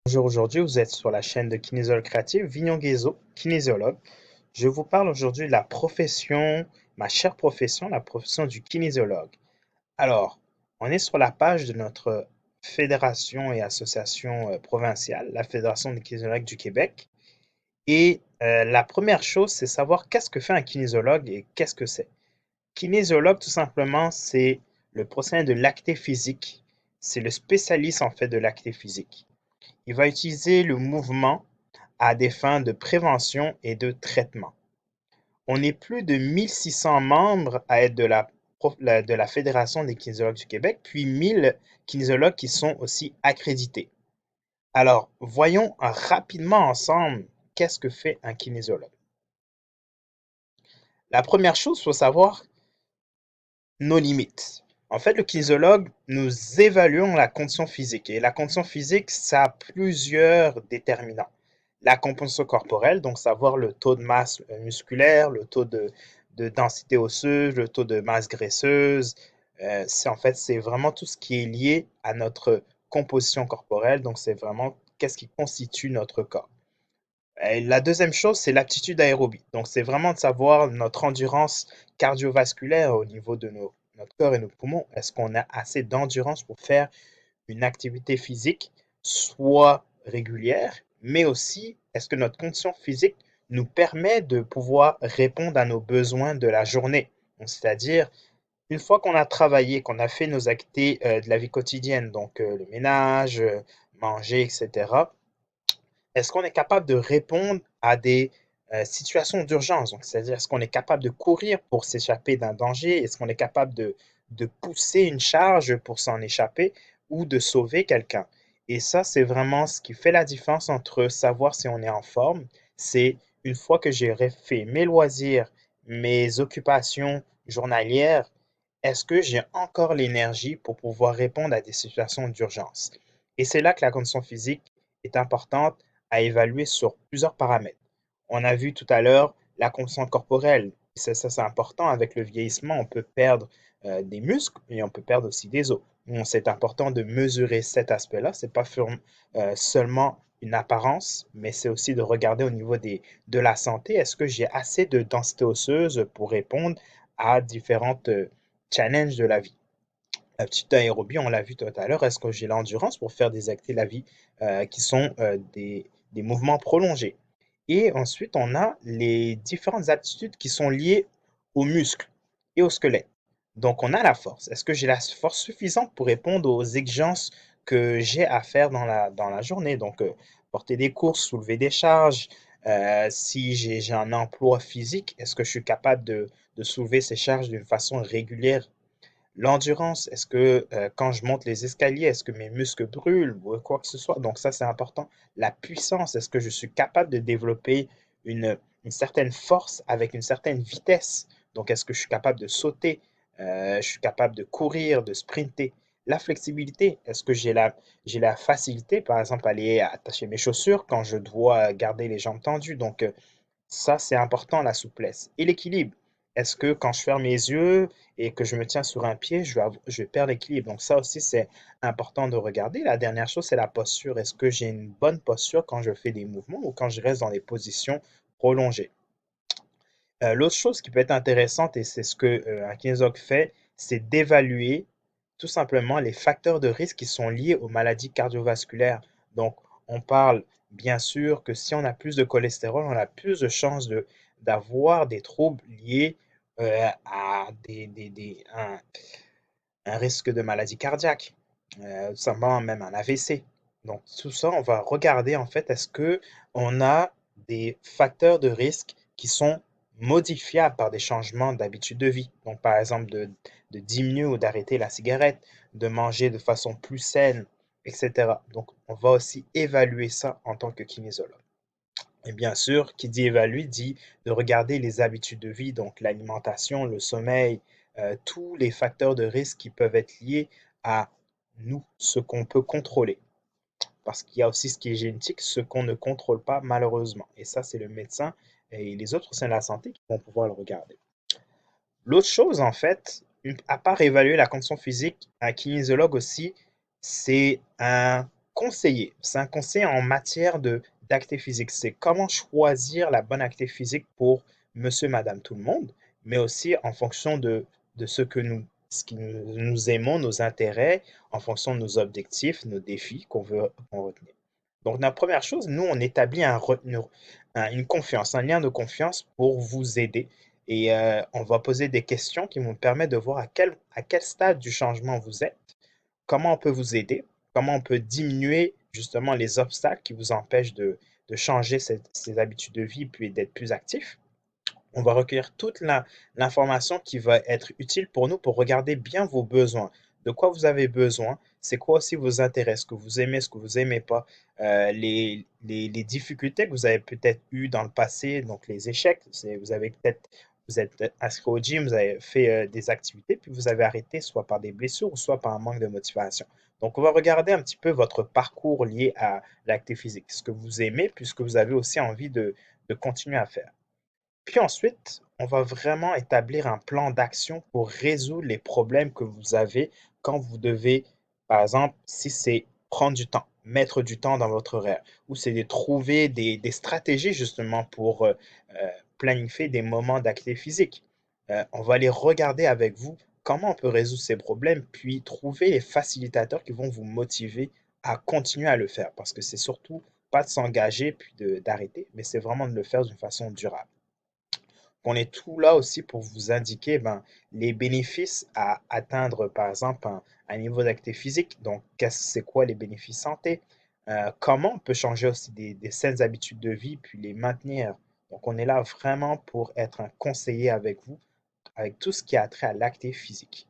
Bonjour, aujourd'hui vous êtes sur la chaîne de Kinésiologue Créative, Vignon Guézo, kinésiologue. Je vous parle aujourd'hui de la profession, ma chère profession, la profession du kinésiologue. Alors, on est sur la page de notre fédération et association provinciale, la Fédération des kinésiologues du Québec. Et la première chose, c'est savoir qu'est-ce que fait un kinésiologue et qu'est-ce que c'est. Kinésiologue, tout simplement, c'est le professionnel de l'acté physique. C'est le spécialiste en fait de l'acté physique. Il va utiliser le mouvement à des fins de prévention et de traitement. On est plus de 1600 membres à être de la Fédération des kinésiologues du Québec, puis 1000 kinésiologues qui sont aussi accrédités. Alors, voyons rapidement ensemble qu'est-ce que fait un kinésiologue. La première chose, il faut savoir nos limites. En fait, le kinésiologue, nous évaluons la condition physique. Et la condition physique, ça a plusieurs déterminants. La composition corporelle, donc savoir le taux de masse musculaire, le taux de densité osseuse, le taux de masse graisseuse. C'est vraiment tout ce qui est lié à notre composition corporelle. Donc, c'est vraiment qu'est-ce qui constitue notre corps. Et la deuxième chose, c'est l'aptitude aérobie. Donc, c'est vraiment de savoir notre endurance cardiovasculaire au niveau de notre corps et nos poumons. Est-ce qu'on a assez d'endurance pour faire une activité physique, soit régulière, mais aussi est-ce que notre condition physique nous permet de pouvoir répondre à nos besoins de la journée. Donc, c'est-à-dire, une fois qu'on a travaillé, qu'on a fait nos activités de la vie quotidienne, donc le ménage, manger, etc., est-ce qu'on est capable de répondre à des situations d'urgence? Donc, c'est-à-dire, est-ce qu'on est capable de courir pour s'échapper d'un danger? Est-ce qu'on est capable de pousser une charge pour s'en échapper ou de sauver quelqu'un? Et ça, c'est vraiment ce qui fait la différence entre savoir si on est en forme. C'est une fois que j'ai fait mes loisirs, mes occupations journalières, est-ce que j'ai encore l'énergie pour pouvoir répondre à des situations d'urgence? Et c'est là que la condition physique est importante à évaluer sur plusieurs paramètres. On a vu tout à l'heure la condition corporelle. Ça, c'est important. Avec le vieillissement, on peut perdre des muscles et on peut perdre aussi des os. Donc, c'est important de mesurer cet aspect-là. Ce n'est pas seulement une apparence, mais c'est aussi de regarder au niveau de la santé. Est-ce que j'ai assez de densité osseuse pour répondre à différentes challenges de la vie? La petite aérobie, on l'a vu tout à l'heure, est-ce que j'ai l'endurance pour faire des activités de la vie qui sont des mouvements prolongés? Et ensuite, on a les différentes aptitudes qui sont liées aux muscles et au squelette. Donc, on a la force. Est-ce que j'ai la force suffisante pour répondre aux exigences que j'ai à faire dans la journée? Donc, porter des courses, soulever des charges. Si j'ai un emploi physique, est-ce que je suis capable de soulever ces charges d'une façon régulière? L'endurance, est-ce que quand je monte les escaliers, est-ce que mes muscles brûlent ou quoi que ce soit? Donc ça, c'est important. La puissance, est-ce que je suis capable de développer une certaine force avec une certaine vitesse? Donc est-ce que je suis capable de sauter? Je suis capable de courir, de sprinter? La flexibilité, est-ce que j'ai la facilité, par exemple, à aller attacher mes chaussures quand je dois garder les jambes tendues? Donc ça, c'est important, la souplesse. Et l'équilibre. Est-ce que quand je ferme mes yeux et que je me tiens sur un pied, je vais perdre l'équilibre? Donc ça aussi, c'est important de regarder. La dernière chose, c'est la posture. Est-ce que j'ai une bonne posture quand je fais des mouvements ou quand je reste dans des positions prolongées? L'autre chose qui peut être intéressante, et c'est ce que un kinésiologue fait, c'est d'évaluer tout simplement les facteurs de risque qui sont liés aux maladies cardiovasculaires. Donc, on parle bien sûr que si on a plus de cholestérol, on a plus de chances d'avoir des troubles liés à un risque de maladie cardiaque, tout simplement même un AVC. Donc, tout ça, on va regarder en fait, est-ce que on a des facteurs de risque qui sont modifiables par des changements d'habitude de vie. Donc, par exemple, de diminuer ou d'arrêter la cigarette, de manger de façon plus saine, etc. Donc, on va aussi évaluer ça en tant que kinésiologue. Et bien sûr, qui dit évaluer dit de regarder les habitudes de vie, donc l'alimentation, le sommeil, tous les facteurs de risque qui peuvent être liés à nous, ce qu'on peut contrôler. Parce qu'il y a aussi ce qui est génétique, ce qu'on ne contrôle pas malheureusement. Et ça, c'est le médecin et les autres au sein de la santé qui vont pouvoir le regarder. L'autre chose, en fait, à part évaluer la condition physique, un kinésiologue aussi, c'est un conseiller. C'est un conseil en matière d'activité physique. C'est comment choisir la bonne activité physique pour monsieur, madame, tout le monde, mais aussi en fonction de ce qui nous aimons, nos intérêts, en fonction de nos objectifs, nos défis qu'on retenir. Donc, la première chose, nous, on établit une confiance, un lien de confiance pour vous aider. Et on va poser des questions qui vont permettre de voir à quel stade du changement vous êtes, comment on peut vous aider, comment on peut diminuer justement les obstacles qui vous empêchent de changer ces habitudes de vie puis d'être plus actif. On va recueillir toute l'information qui va être utile pour nous pour regarder bien vos besoins. De quoi vous avez besoin, c'est quoi aussi vos intérêts, ce que vous aimez pas, les difficultés que vous avez peut-être eues dans le passé, donc les échecs. Vous êtes inscrit au gym, vous avez fait des activités, puis vous avez arrêté soit par des blessures ou soit par un manque de motivation. Donc, on va regarder un petit peu votre parcours lié à l'activité physique, ce que vous aimez, puis ce que vous avez aussi envie de continuer à faire. Puis ensuite, on va vraiment établir un plan d'action pour résoudre les problèmes que vous avez quand vous devez, par exemple, si c'est prendre du temps, mettre du temps dans votre horaire, ou c'est de trouver des stratégies justement pour planifier des moments d'activité physique. On va aller regarder avec vous comment on peut résoudre ces problèmes, puis trouver les facilitateurs qui vont vous motiver à continuer à le faire, parce que c'est surtout pas de s'engager puis d'arrêter, mais c'est vraiment de le faire d'une façon durable. On est tout là aussi pour vous indiquer les bénéfices à atteindre, par exemple, un niveau d'activité physique. Donc, c'est quoi les bénéfices santé? Comment on peut changer aussi des saines habitudes de vie, puis les maintenir. Donc, on est là vraiment pour être un conseiller avec vous, avec tout ce qui a trait à l'activité physique.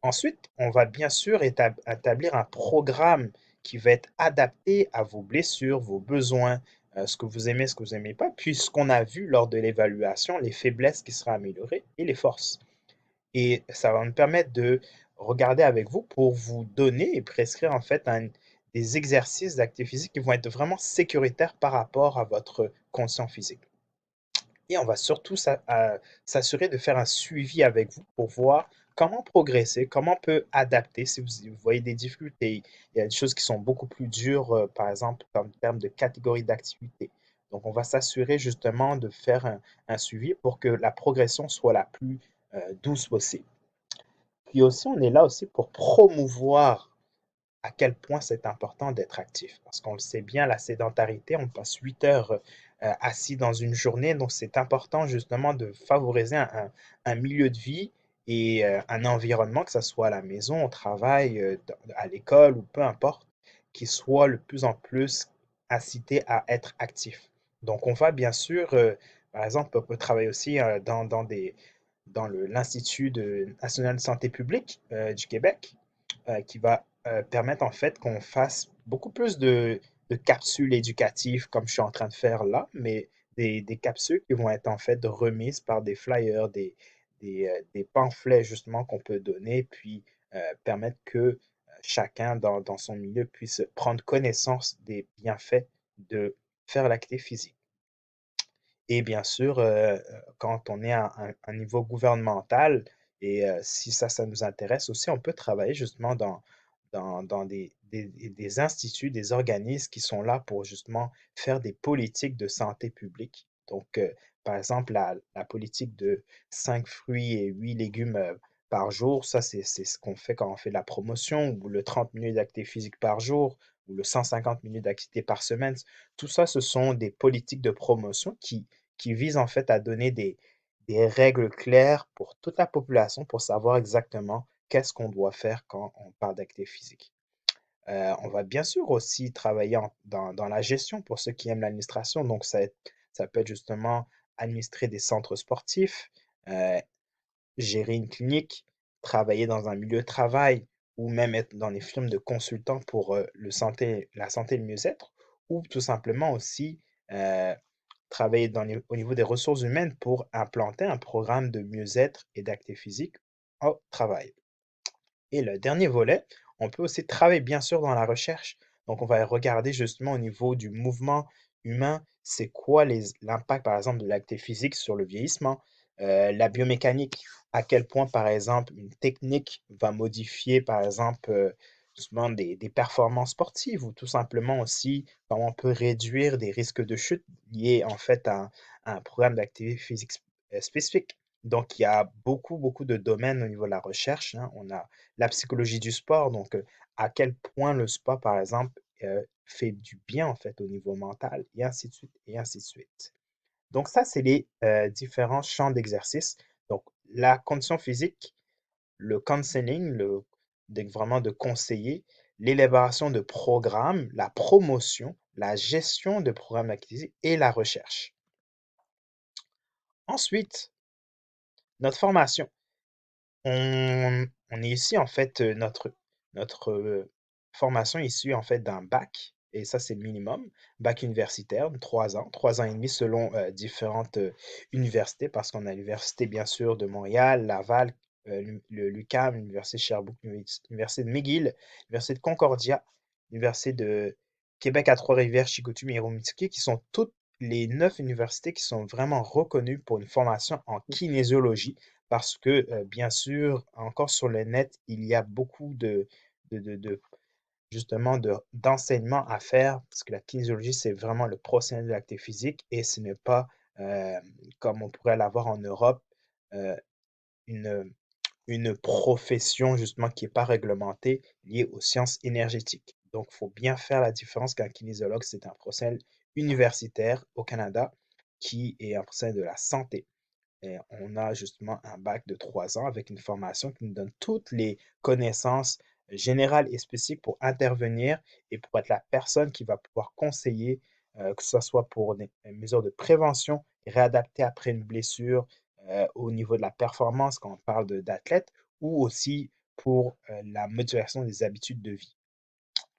Ensuite, on va bien sûr établir un programme qui va être adapté à vos blessures, vos besoins, ce que vous aimez, ce que vous n'aimez pas, puis ce qu'on a vu lors de l'évaluation, les faiblesses qui seraient améliorées et les forces. Et ça va nous permettre de regarder avec vous pour vous donner et prescrire en fait des exercices d'activité physique qui vont être vraiment sécuritaires par rapport à votre condition physique. Et on va surtout s'assurer de faire un suivi avec vous pour voir comment progresser, comment on peut adapter si vous voyez des difficultés. Il y a des choses qui sont beaucoup plus dures, par exemple, en termes de catégorie d'activité. Donc, on va s'assurer justement de faire un suivi pour que la progression soit la plus douce possible. Puis aussi, on est là aussi pour promouvoir à quel point c'est important d'être actif. Parce qu'on le sait bien, la sédentarité, on passe 8 heures assis dans une journée, donc c'est important justement de favoriser un milieu de vie et un environnement, que ce soit à la maison, au travail, à l'école ou peu importe, qui soit le plus en plus incité à être actif. Donc on va bien sûr, par exemple, on peut travailler aussi dans l'Institut national de santé publique du Québec, qui va permettre en fait qu'on fasse beaucoup plus de capsules éducatives comme je suis en train de faire là, mais des capsules qui vont être en fait remises par des flyers, des pamphlets justement qu'on peut donner, puis permettre que chacun dans son milieu puisse prendre connaissance des bienfaits de faire l'activité physique. Et bien sûr, quand on est à un niveau gouvernemental et si ça nous intéresse aussi, on peut travailler justement dans des instituts, des organismes qui sont là pour justement faire des politiques de santé publique. Donc, par exemple, la politique de 5 fruits et 8 légumes par jour, ça, c'est ce qu'on fait quand on fait de la promotion, ou le 30 minutes d'activité physique par jour, ou le 150 minutes d'activité par semaine. Tout ça, ce sont des politiques de promotion qui visent en fait à donner des règles claires pour toute la population pour savoir exactement qu'est-ce qu'on doit faire quand on parle d'activité physique. On va bien sûr aussi travailler dans la gestion pour ceux qui aiment l'administration. Donc, ça peut être justement administrer des centres sportifs, euh, gérer une clinique, travailler dans un milieu de travail ou même être dans les firmes de consultants pour la santé et le mieux-être, ou tout simplement aussi euh, travailler au niveau des ressources humaines pour implanter un programme de mieux-être et d'activité physique au travail. Et le dernier volet, on peut aussi travailler bien sûr dans la recherche. Donc, on va regarder justement au niveau du mouvement humain, c'est quoi l'impact par exemple de l'activité physique sur le vieillissement, la biomécanique, à quel point par exemple une technique va modifier par exemple justement des performances sportives ou tout simplement aussi comment on peut réduire des risques de chute liés en fait à un programme d'activité physique spécifique. Donc, il y a beaucoup, beaucoup de domaines au niveau de la recherche, hein. On a la psychologie du sport, donc à quel point le sport, par exemple, fait du bien en fait au niveau mental, et ainsi de suite, et ainsi de suite. Donc ça, c'est les différents champs d'exercice. Donc la condition physique, le counseling, vraiment de conseiller, l'élaboration de programmes, la promotion, la gestion de programmes d'activité et la recherche. Ensuite, notre formation. On est ici, en fait, notre formation est issue, en fait, d'un bac, et ça, c'est le minimum. Bac universitaire, 3 ans et demi selon différentes universités, parce qu'on a l'université, bien sûr, de Montréal, Laval, le l'UQAM, l'université de Sherbrooke, l'université de McGill, l'université de Concordia, l'université de Québec à Trois-Rivières, Chicoutimi et Rimouski, qui sont toutes les 9 universités qui sont vraiment reconnues pour une formation en kinésiologie parce que, bien sûr, encore sur le net, il y a beaucoup de justement d'enseignements à faire parce que la kinésiologie, c'est vraiment le professionnel de l'activité physique et ce n'est pas, comme on pourrait l'avoir en Europe, heu, une, une profession justement qui est pas réglementée liée aux sciences énergétiques. Donc, il faut bien faire la différence qu'un kinésiologue, c'est un professionnel universitaire au Canada qui est un professionnel de la santé. Et on a justement un bac de 3 ans avec une formation qui nous donne toutes les connaissances générales et spécifiques pour intervenir et pour être la personne qui va pouvoir conseiller, que ce soit pour des mesures de prévention, réadapter après une blessure au niveau de la performance quand on parle d'athlète, ou aussi pour la motivation des habitudes de vie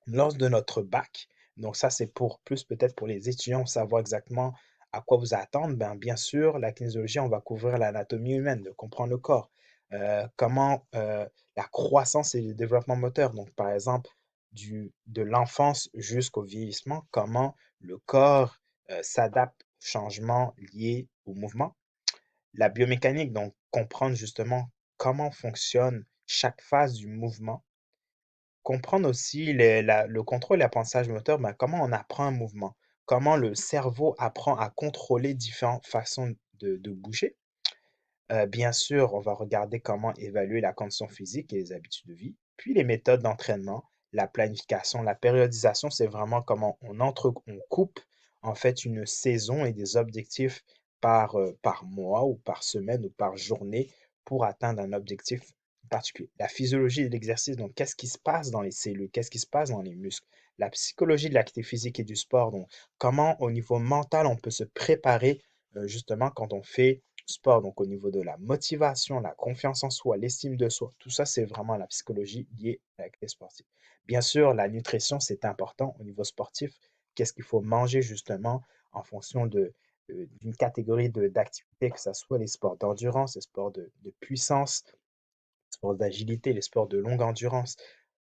lors de notre bac. Donc ça, c'est pour plus peut-être pour les étudiants, savoir exactement à quoi vous attendre. Ben, bien sûr, la kinésiologie, on va couvrir l'anatomie humaine, de comprendre le corps, comment la croissance et le développement moteur. Donc, par exemple, de l'enfance jusqu'au vieillissement, comment le corps s'adapte aux changements liés au mouvement. La biomécanique, donc comprendre justement comment fonctionne chaque phase du mouvement. Comprendre aussi le contrôle et l'apprentissage moteur, ben, comment on apprend un mouvement, comment le cerveau apprend à contrôler différentes façons de bouger. Bien sûr, on va regarder comment évaluer la condition physique et les habitudes de vie, puis les méthodes d'entraînement, la planification, la périodisation, c'est vraiment comment on coupe en fait une saison et des objectifs par mois ou par semaine ou par journée pour atteindre un objectif particulier. La physiologie de l'exercice, donc qu'est-ce qui se passe dans les cellules, qu'est-ce qui se passe dans les muscles. La psychologie de l'activité physique et du sport, donc comment au niveau mental on peut se préparer justement quand on fait sport, donc au niveau de la motivation, la confiance en soi, l'estime de soi, tout ça, c'est vraiment la psychologie liée à l'activité sportive. Bien sûr, la nutrition, c'est important au niveau sportif. Qu'est-ce qu'il faut manger justement en fonction d'une catégorie d'activité, que ce soit les sports d'endurance, les sports de puissance, les sports d'agilité, les sports de longue endurance.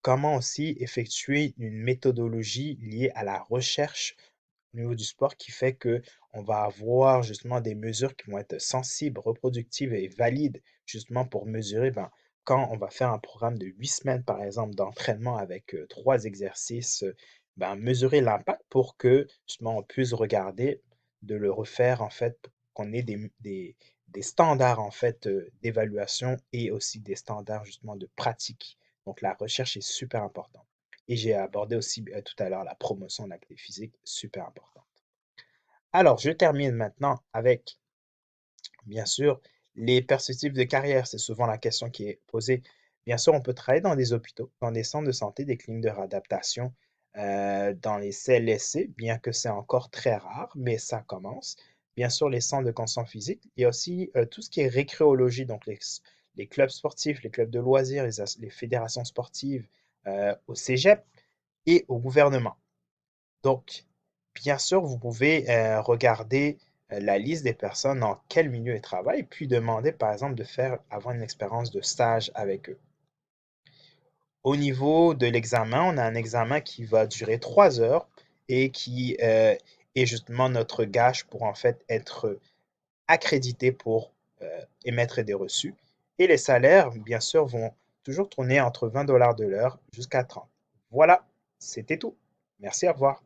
Comment aussi effectuer une méthodologie liée à la recherche au niveau du sport qui fait que on va avoir justement des mesures qui vont être sensibles, reproductives et valides justement pour mesurer, ben, quand on va faire un programme de 8 semaines, par exemple, d'entraînement avec 3 exercices, ben, mesurer l'impact pour que justement on puisse regarder de le refaire en fait, pour qu'on ait des standards en fait d'évaluation et aussi des standards justement de pratique. Donc la recherche est super importante. Et j'ai abordé aussi tout à l'heure la promotion de l'activité physique, super importante. Alors, je termine maintenant avec, bien sûr, les perspectives de carrière. C'est souvent la question qui est posée. Bien sûr, on peut travailler dans des hôpitaux, dans des centres de santé, des cliniques de réadaptation, dans les CLSC, bien que c'est encore très rare, mais ça commence. Bien sûr, les centres de condition physique. Il y a aussi tout ce qui est récréologie, donc les clubs sportifs, les clubs de loisirs, les fédérations sportives au cégep et au gouvernement. Donc, bien sûr, vous pouvez regarder la liste des personnes dans quel milieu ils travaillent, puis demander, par exemple, de faire avoir une expérience de stage avec eux. Au niveau de l'examen, on a un examen qui va durer 3 heures et qui est justement notre gage pour en fait être accrédité pour émettre des reçus. Et les salaires, bien sûr, vont toujours tourner entre 20 $ de l'heure jusqu'à 30. Voilà, c'était tout. Merci, au revoir.